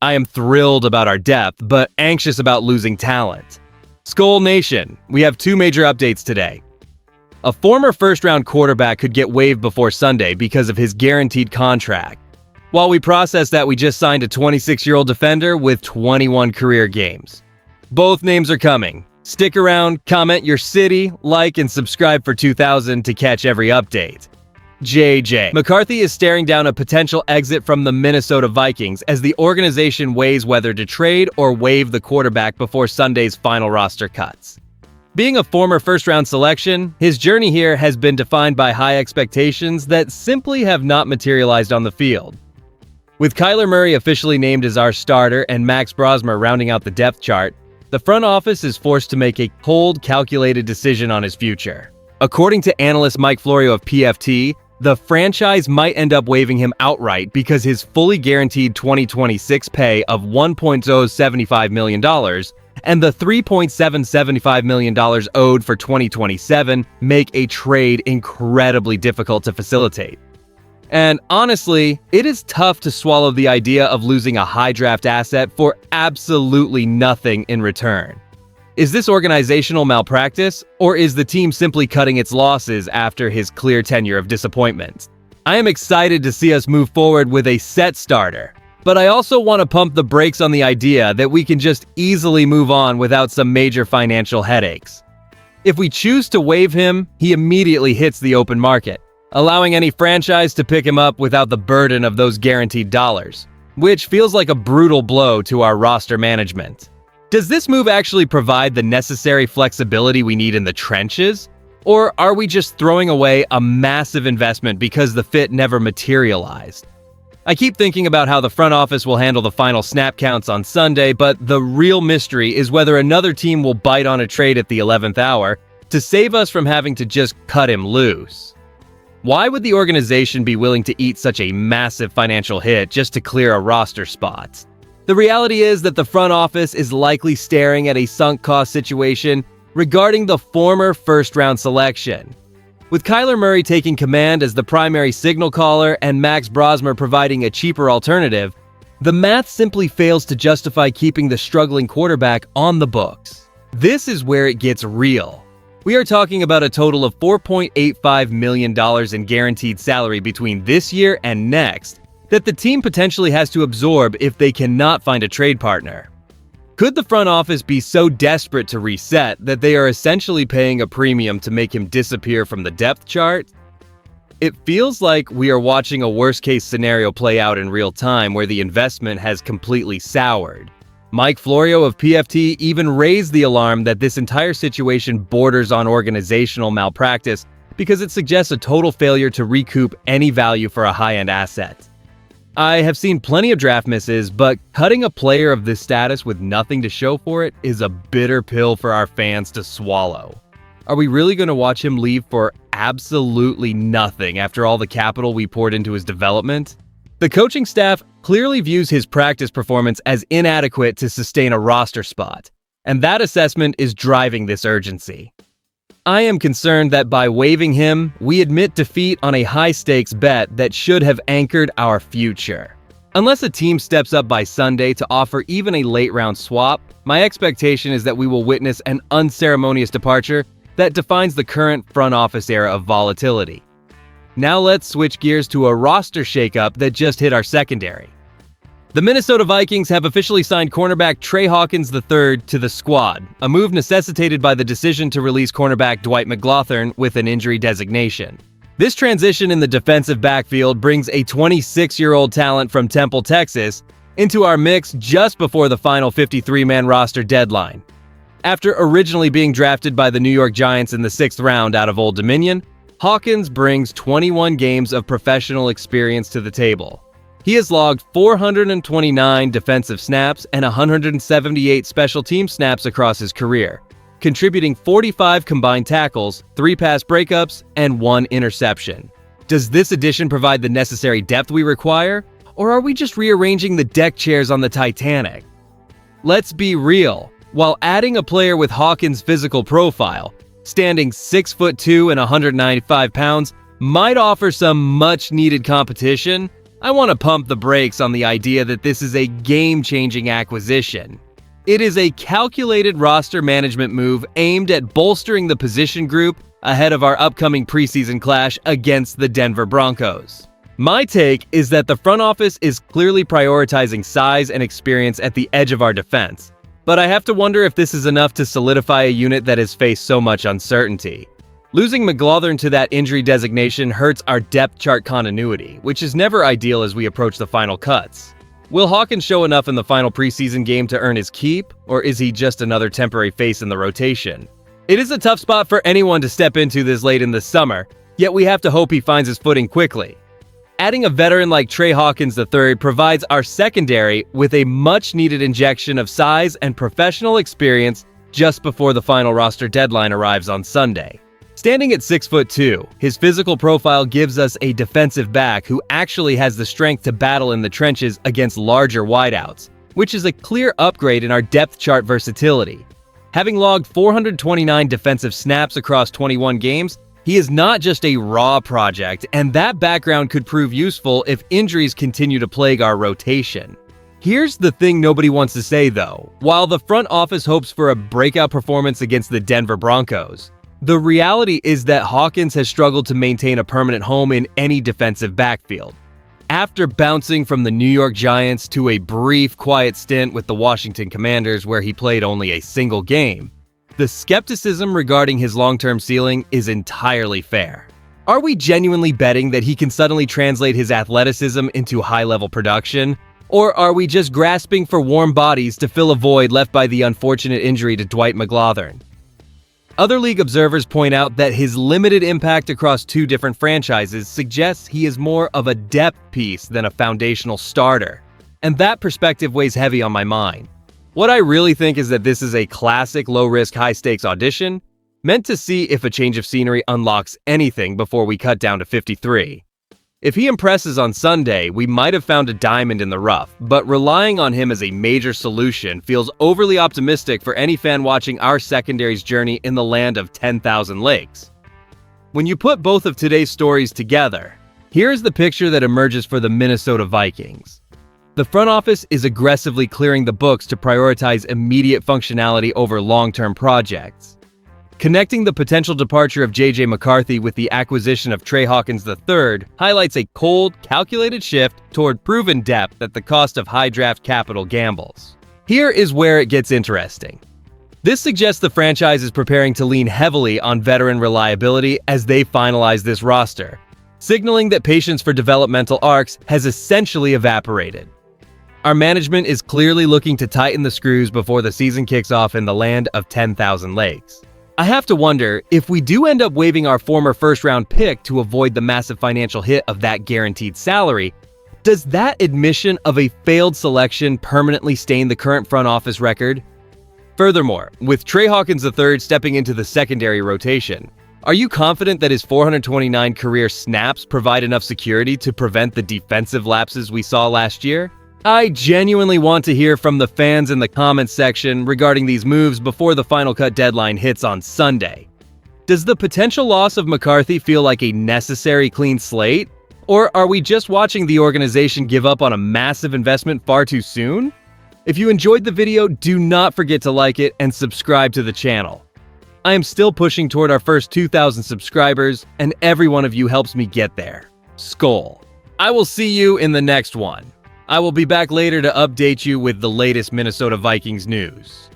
I am thrilled about our depth, but anxious about losing talent. SKOL Nation, we have two major updates today. A former first-round quarterback could get waived before Sunday because of his guaranteed contract. While we process that, we just signed a 26-year-old defender with 21 career games. Both names are coming. Stick around, comment your city, like and subscribe for 2000 to catch every update. JJ. McCarthy is staring down a potential exit from the Minnesota Vikings as the organization weighs whether to trade or waive the quarterback before Sunday's final roster cuts. Being a former first-round selection, his journey here has been defined by high expectations that simply have not materialized on the field. With Kyler Murray officially named as our starter and Max Brosmer rounding out the depth chart, the front office is forced to make a cold, calculated decision on his future. According to analyst Mike Florio of PFT, the franchise might end up waiving him outright because his fully guaranteed 2026 pay of $1.075 million and the $3.775 million owed for 2027 make a trade incredibly difficult to facilitate. And honestly, it is tough to swallow the idea of losing a high draft asset for absolutely nothing in return. Is this organizational malpractice, or is the team simply cutting its losses after his clear tenure of disappointment? I am excited to see us move forward with a set starter, but I also want to pump the brakes on the idea that we can just easily move on without some major financial headaches. If we choose to waive him, he immediately hits the open market, allowing any franchise to pick him up without the burden of those guaranteed dollars, which feels like a brutal blow to our roster management. Does this move actually provide the necessary flexibility we need in the trenches? Or are we just throwing away a massive investment because the fit never materialized? I keep thinking about how the front office will handle the final snap counts on Sunday, but the real mystery is whether another team will bite on a trade at the 11th hour to save us from having to just cut him loose. Why would the organization be willing to eat such a massive financial hit just to clear a roster spot? The reality is that the front office is likely staring at a sunk cost situation regarding the former first-round selection. With Kyler Murray taking command as the primary signal caller and Max Brosmer providing a cheaper alternative, the math simply fails to justify keeping the struggling quarterback on the books. This is where it gets real. We are talking about a total of $4.85 million in guaranteed salary between this year and next that the team potentially has to absorb if they cannot find a trade partner. Could the front office be so desperate to reset that they are essentially paying a premium to make him disappear from the depth chart? It feels like we are watching a worst-case scenario play out in real time where the investment has completely soured. Mike Florio of PFT even raised the alarm that this entire situation borders on organizational malpractice because it suggests a total failure to recoup any value for a high-end asset. I have seen plenty of draft misses, but cutting a player of this status with nothing to show for it is a bitter pill for our fans to swallow. Are we really going to watch him leave for absolutely nothing after all the capital we poured into his development? The coaching staff clearly views his practice performance as inadequate to sustain a roster spot, and that assessment is driving this urgency. I am concerned that by waiving him, we admit defeat on a high-stakes bet that should have anchored our future. Unless a team steps up by Sunday to offer even a late-round swap, my expectation is that we will witness an unceremonious departure that defines the current front office era of volatility. Now let's switch gears to a roster shakeup that just hit our secondary. The Minnesota Vikings have officially signed cornerback Trey Hawkins III to the squad, a move necessitated by the decision to release cornerback Dwight McGlothern with an injury designation. This transition in the defensive backfield brings a 26-year-old talent from Temple, Texas, into our mix just before the final 53-man roster deadline. After originally being drafted by the New York Giants in the 6th round out of Old Dominion, Hawkins brings 21 games of professional experience to the table. He has logged 429 defensive snaps and 178 special team snaps across his career, contributing 45 combined tackles, 3 pass breakups, and 1 interception. Does this addition provide the necessary depth we require, or are we just rearranging the deck chairs on the Titanic? Let's be real. While adding a player with Hawkins' physical profile, standing 6'2" and 195 pounds, might offer some much-needed competition, I want to pump the brakes on the idea that this is a game-changing acquisition. It is a calculated roster management move aimed at bolstering the position group ahead of our upcoming preseason clash against the Denver Broncos. My take is that the front office is clearly prioritizing size and experience at the edge of our defense, but I have to wonder if this is enough to solidify a unit that has faced so much uncertainty. Losing McLaughlin to that injury designation hurts our depth chart continuity, which is never ideal as we approach the final cuts. Will Hawkins show enough in the final preseason game to earn his keep, or is he just another temporary face in the rotation? It is a tough spot for anyone to step into this late in the summer, yet we have to hope he finds his footing quickly. Adding a veteran like Trey Hawkins III provides our secondary with a much-needed injection of size and professional experience just before the final roster deadline arrives on Sunday. Standing at 6'2", his physical profile gives us a defensive back who actually has the strength to battle in the trenches against larger wideouts, which is a clear upgrade in our depth chart versatility. Having logged 429 defensive snaps across 21 games, he is not just a raw project, and that background could prove useful if injuries continue to plague our rotation. Here's the thing nobody wants to say though. While the front office hopes for a breakout performance against the Denver Broncos, the reality is that Hawkins has struggled to maintain a permanent home in any defensive backfield. After bouncing from the New York Giants to a brief, quiet stint with the Washington Commanders where he played only a single game, the skepticism regarding his long-term ceiling is entirely fair. Are we genuinely betting that he can suddenly translate his athleticism into high-level production? Or are we just grasping for warm bodies to fill a void left by the unfortunate injury to Dwight McLaughlin? Other league observers point out that his limited impact across two different franchises suggests he is more of a depth piece than a foundational starter, and that perspective weighs heavy on my mind. What I really think is that this is a classic low-risk, high-stakes audition, meant to see if a change of scenery unlocks anything before we cut down to 53. If he impresses on Sunday, we might have found a diamond in the rough, but relying on him as a major solution feels overly optimistic for any fan watching our secondary's journey in the land of 10,000 lakes. When you put both of today's stories together, here's the picture that emerges for the Minnesota Vikings. The front office is aggressively clearing the books to prioritize immediate functionality over long-term projects. Connecting the potential departure of J.J. McCarthy with the acquisition of Trey Hawkins III highlights a cold, calculated shift toward proven depth at the cost of high draft capital gambles. Here is where it gets interesting. This suggests the franchise is preparing to lean heavily on veteran reliability as they finalize this roster, signaling that patience for developmental arcs has essentially evaporated. Our management is clearly looking to tighten the screws before the season kicks off in the land of 10,000 lakes. I have to wonder, if we do end up waiving our former first-round pick to avoid the massive financial hit of that guaranteed salary, does that admission of a failed selection permanently stain the current front office record? Furthermore, with Trey Hawkins III stepping into the secondary rotation, are you confident that his 429 career snaps provide enough security to prevent the defensive lapses we saw last year? I genuinely want to hear from the fans in the comments section regarding these moves before the final cut deadline hits on Sunday. Does the potential loss of McCarthy feel like a necessary clean slate? Or are we just watching the organization give up on a massive investment far too soon? If you enjoyed the video, do not forget to like it and subscribe to the channel. I am still pushing toward our first 2,000 subscribers, and every one of you helps me get there. SKOL. I will see you in the next one. I will be back later to update you with the latest Minnesota Vikings news.